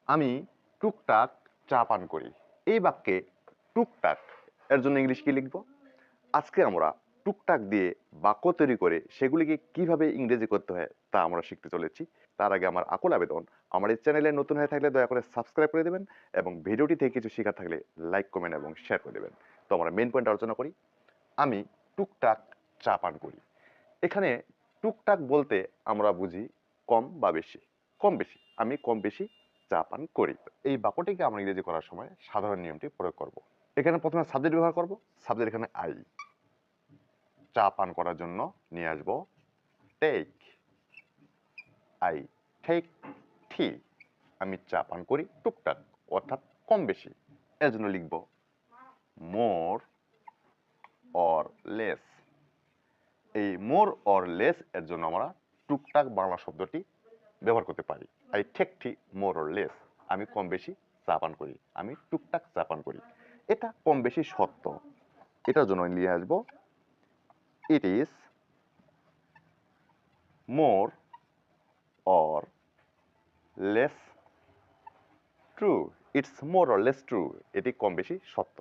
আমি টুকটাক চা পান করি। এই বাক্যে টুকটাক এর জন্য ইংলিশ কি লিখব? আজকে আমরা টুকটাক দিয়ে বাক্য তৈরি করে সেগুলিকে কিভাবে ইংরেজি করতে হয় তা আমরা শিখতে চলেছি। তার আগে আমার আকুল আবেদন, আমার এই চ্যানেলে নতুন হয়ে থাকলে দয়া করে সাবস্ক্রাইব করে দেবেন এবং ভিডিওটি থেকে কিছু শেখার থাকলে লাইক, কমেন্ট এবং শেয়ার করে দেবেন। তো আমরা মেইন পয়েন্ট আলোচনা করি। আমি টুকটাক চা পান করি। এখানে টুকটাক বলতে আমরা বুঝি কম বা বেশি। কম বেশি। আমি কম বেশি চা পান করি। এই বাক্যটিকে আমরা ইংরেজি করার সময় সাধারণ নিয়মটি প্রয়োগ করব। এখানে প্রথমে সাবজেক্ট ব্যবহার করব। সাবজেক্ট এখানে আই। চা পান করার জন্য নিয়ে আসব টেক। আই টেক টি। আমি চা পান করি টুকটাক অর্থাৎ কম বেশি। এর জন্য লিখব মোর অর লেস। এই মোর অর লেস এর জন্য আমরা টুকটাক বাংলা শব্দটি ব্যবহার করতে পারি। I take tea more or less. আমি কম বেশি চা পান করি। আমি টুকটাক চা পান করি। এটা কম বেশি সত্য। এটার জন্য নিয়ে আসবো it is more or less true. It's more or less true. এটি কম বেশি সত্য।